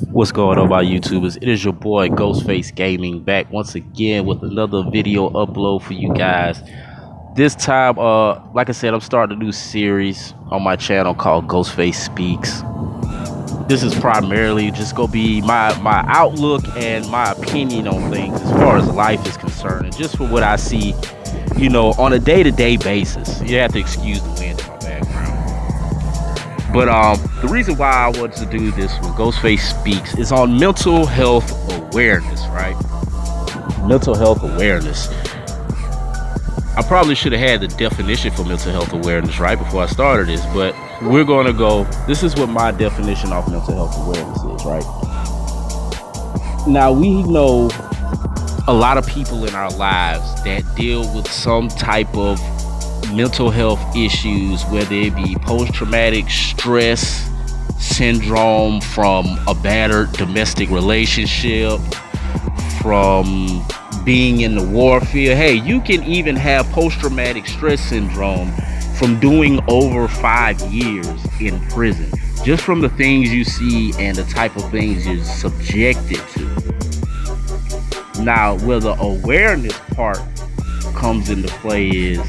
What's going on, my YouTubers? It is your boy Ghostface Gaming back once again with another video upload for you guys. This time, like I said, I'm starting a new series on my channel called Ghostface Speaks. This is primarily just gonna be my outlook and my opinion on things as far as life is concerned, and just for what I see, you know, on a day-to-day basis. You have to excuse the wind in my background. But the reason why I wanted to do this with Ghostface Speaks is on mental health awareness, right? Mental health awareness. I probably should have had the definition for mental health awareness right before I started this, but we're going to go, this is what my definition of mental health awareness is, right? Now, we know a lot of people in our lives that deal with some type of mental health issues, whether it be post-traumatic stress syndrome from a battered domestic relationship, from being in the warfare. Hey, you can even have post-traumatic stress syndrome from doing over 5 years in prison, just from the things you see and the type of things you're subjected to. Now, where the awareness part comes into play is,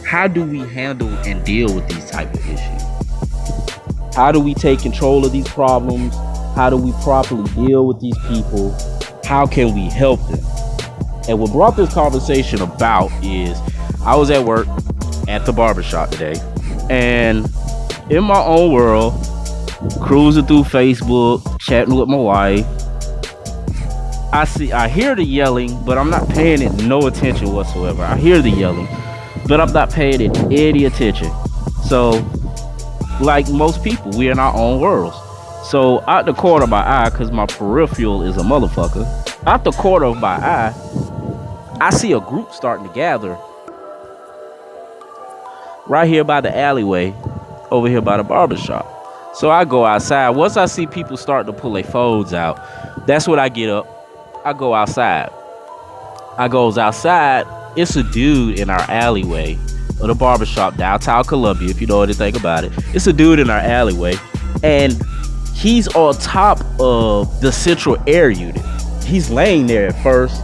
how do we handle and deal with these type of issues? How do we take control of these problems? How do we properly deal with these people? How can we help them? And what brought this conversation about is, I was at work at the barbershop today, and in my own world, cruising through Facebook, chatting with my wife, I hear the yelling, but I'm not paying it no attention whatsoever. I hear the yelling, but I'm not paying it any attention. So, like most people, we're in our own worlds. So, out the corner of my eye, because my peripheral is a motherfucker, out the corner of my eye, I see a group starting to gather right here by the alleyway, over here by the barbershop. So I go outside. Once I see people starting to pull their phones out, that's when I get up. I go outside. I goes outside. It's a dude in our alleyway of the barbershop, downtown Columbia, if you know anything about it. It's a dude in our alleyway, and he's on top of the central air unit. He's laying there at first,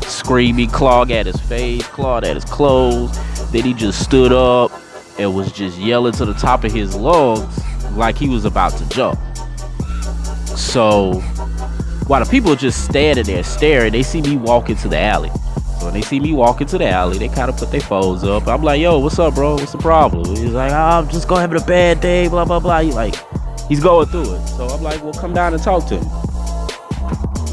screaming, clawing at his face, clawing at his clothes. Then he just stood up and was just yelling to the top of his lungs like he was about to jump. So while the people are just standing there staring, they see me walk into the alley. So when they see me walk into the alley, they kind of put their phones up. I'm like, yo, what's up, bro? What's the problem? He's like, I'm just going having a bad day, blah, blah, blah. He's going through it. So I'm like, well, come down and talk to him.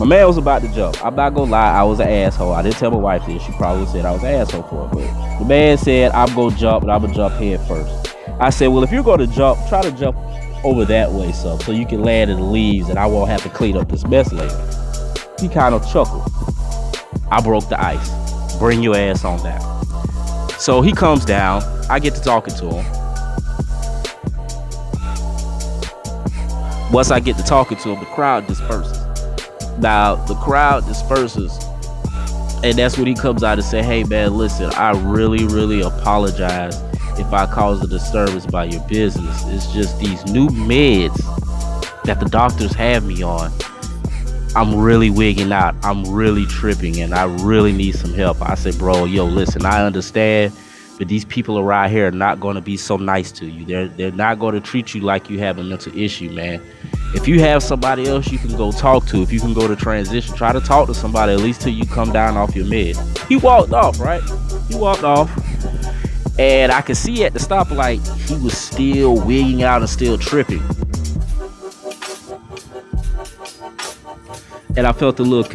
My man was about to jump. I'm not gonna lie, I was an asshole. I didn't tell my wife this. She probably said I was an asshole for it. But the man said, I'm gonna jump, and I'm gonna jump head first. I said, well, if you're gonna jump, try to jump over that way, so you can land in the leaves and I won't have to clean up this mess later. He kind of chuckled. I broke the ice. Bring your ass on down. So he comes down. I get to talking to him. Once I get to talking to him, the crowd disperses. Now, the crowd disperses, and that's when he comes out and say, hey, man, listen, I really, really apologize if I caused a disturbance by your business. It's just these new meds that the doctors have me on. I'm really wigging out. I'm really tripping, and I really need some help. I said, bro, yo, listen, I understand, but these people around here are not going to be so nice to you. They're not going to treat you like you have a mental issue, man. If you have somebody else you can go talk to, if you can go to transition, try to talk to somebody at least till you come down off your med. He walked off, right? He walked off. And I could see at the stoplight, he was still wigging out and still tripping. And I felt a little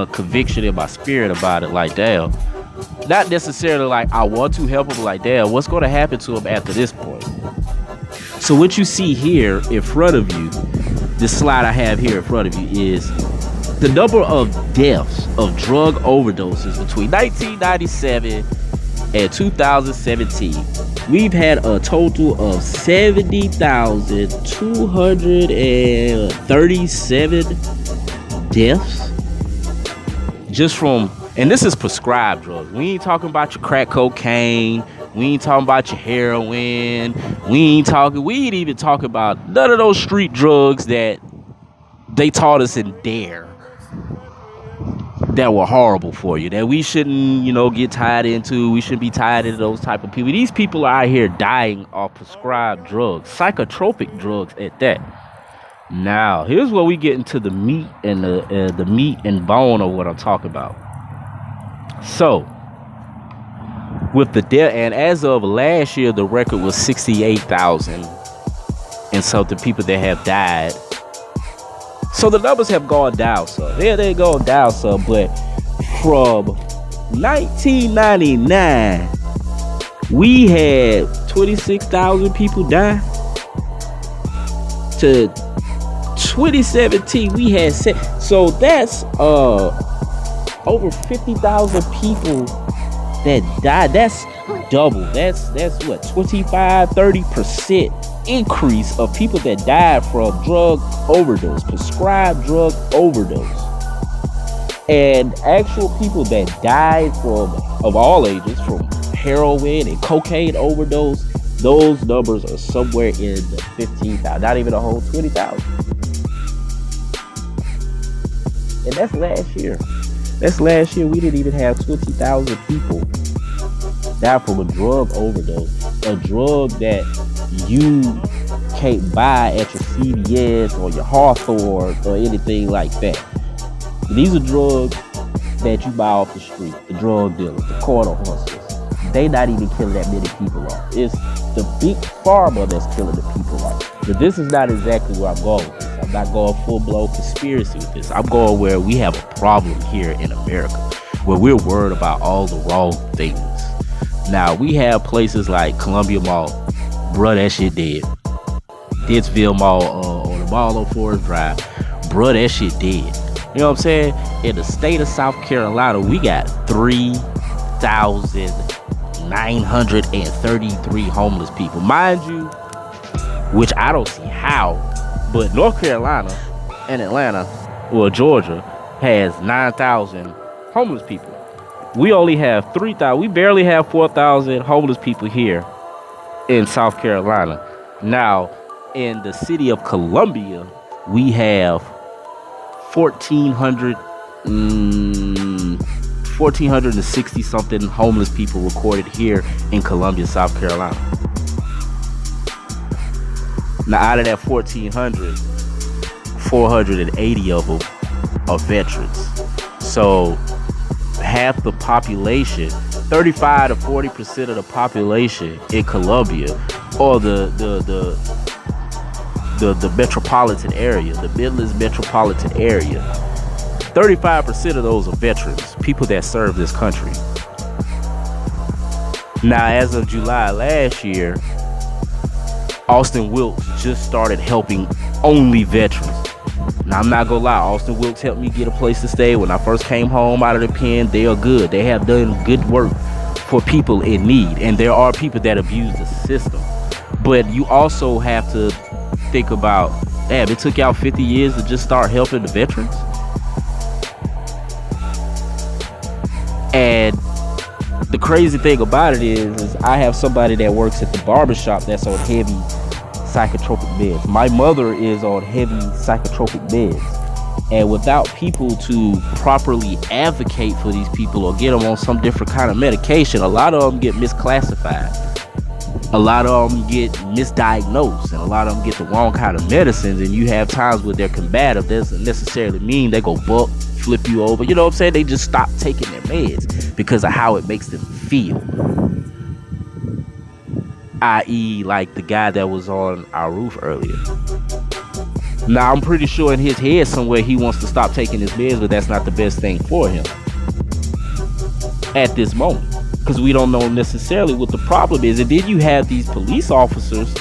conviction in my spirit about it, like, damn. Not necessarily like I want to help him, like, damn, what's going to happen to him after this point? So what you see here in front of you, this slide I have here in front of you, is the number of deaths of drug overdoses between 1997 and 2017. We've had a total of 70,237 deaths just from, and this is prescribed drugs. We ain't talking about your crack cocaine, We ain't talking about your heroin. We ain't even talking about none of those street drugs that they taught us in Dare that were horrible for you, that we shouldn't, get tied into. We shouldn't be tied into those type of people. These people are out here dying off prescribed drugs, psychotropic drugs at that. Now, here's where we get into the meat and the meat and bone of what I'm talking about. So, with the death, and as of last year, the record was 68,000 and something people that have died. So the numbers have gone down some. Yeah, they gone down some, but from 1999, we had 26,000 people die. To 2017, we had so that's over 50,000 people that died. That's double. That's what, 25-30% increase of people that died from drug overdose, prescribed drug overdose. And actual people that died of all ages from heroin and cocaine overdose, those numbers are somewhere in the 15,000, not even a whole 20,000. And that's last year. We didn't even have 20,000 people die from a drug overdose, a drug that you can't buy at your CVS or your Hawthorne or anything like that. These are drugs that you buy off the street, the drug dealers, the quarter horses. They not even killing that many people off. It's the big pharma that's killing the people off. But this is not exactly where I'm going with this. I'm not going full-blown conspiracy with this. I'm going where we have a problem here in America, where we're worried about all the wrong things. Now, we have places like Columbia Mall. Bruh, that shit dead. Dittsville Mall on the mall on Forest Drive. Bruh, that shit dead. You know what I'm saying? In the state of South Carolina, we got 3,933 homeless people. Mind you, which I don't see how, but North Carolina and Atlanta, or Georgia, has 9,000 homeless people. We only have 3,000. We barely have 4,000 homeless people here in South Carolina. Now, in the city of Columbia, we have 1,460 something homeless people recorded here in Columbia, South Carolina. Now, out of that 1,400, 480 of them are veterans. So half the population, 35 to 40% of the population in Columbia, or the metropolitan area, the Midlands metropolitan area, 35% of those are veterans, people that serve this country. Now, as of July last year, Austin Wilkes just started helping only veterans. Now, I'm not gonna lie, Austin Wilkes helped me get a place to stay. When I first came home out of the pen, they are good. They have done good work for people in need. And there are people that abuse the system. But you also have to think about, damn, it took y'all 50 years to just start helping the veterans? And the crazy thing about it is I have somebody that works at the barbershop that's on heavy psychotropic meds. My mother is on heavy psychotropic meds. And without people to properly advocate for these people or get them on some different kind of medication, a lot of them get misclassified. A lot of them get misdiagnosed, and a lot of them get the wrong kind of medicines. And you have times where they're combative. That doesn't necessarily mean they go buck, flip you over. You know what I'm saying? They just stop taking their meds because of how it makes them feel. I.e., like the guy that was on our roof earlier. Now, I'm pretty sure in his head somewhere he wants to stop taking his meds, but that's not the best thing for him at this moment, because we don't know necessarily what the problem is. And then you have these police officers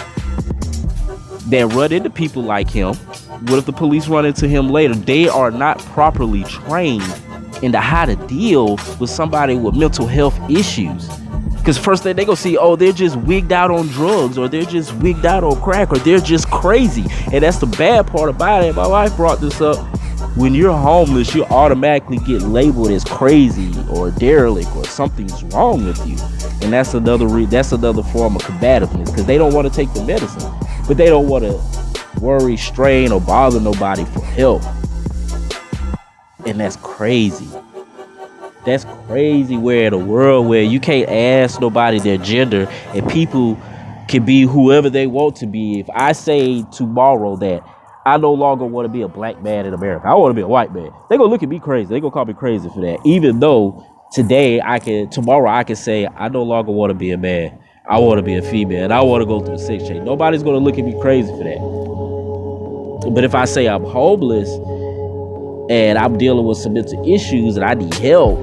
that run into people like him. What if the police run into him later? They are not properly trained into how to deal with somebody with mental health issues. Because first thing they go see, oh, they're just wigged out on drugs, or they're just wigged out on crack, or they're just crazy. And that's the bad part about it. My wife brought this up. When you're homeless, you automatically get labeled as crazy or derelict, or something's wrong with you. And that's another form of combativeness, because they don't want to take the medicine, but they don't want to worry, strain, or bother nobody for help. And that's crazy. That's crazy. We're in a world where you can't ask nobody their gender, and people can be whoever they want to be. If I say tomorrow that I no longer want to be a black man in America, I want to be a white man, they're gonna look at me crazy. They're gonna call me crazy for that. Even though tomorrow I can say I no longer want to be a man, I want to be a female, and I want to go through the sex change. Nobody's gonna look at me crazy for that. But if I say I'm homeless and I'm dealing with some mental issues and I need help,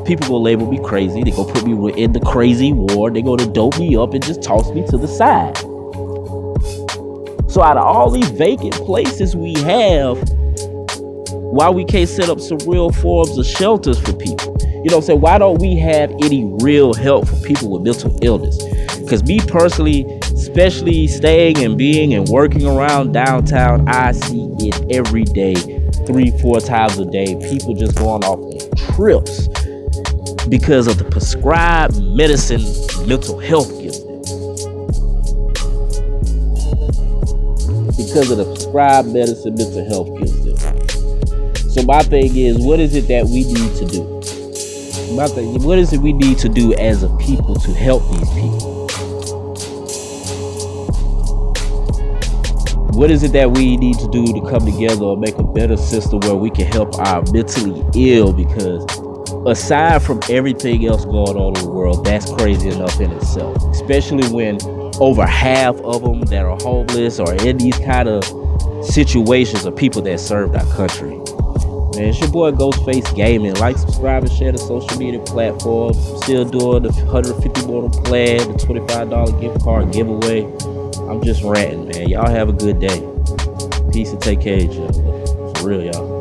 people gonna label me crazy. They gonna put me in the crazy ward. They gonna dope me up and just toss me to the side. So out of all these vacant places we have, why we can't set up some real forms of shelters for people? You know what I'm saying? Why don't we have any real help for people with mental illness? Because me personally, especially staying and being and working around downtown, I see it every day, 3-4 times a day. People just going off on trips because of the prescribed medicine mental health gives them. Because of the prescribed medicine mental health gives them. So my thing is, what is it that we need to do? What is it we need to do as a people to help these people? What is it that we need to do to come together and make a better system where we can help our mentally ill? Because aside from everything else going on in the world, that's crazy enough in itself. Especially when over half of them that are homeless or in these kind of situations are people that served our country. Man, it's your boy Ghostface Gaming. Like, subscribe, and share the social media platforms. Still doing the 150 mortal plan, the $25 gift card giveaway. I'm just ranting, man. Y'all have a good day. Peace and take care of each other. For real, y'all.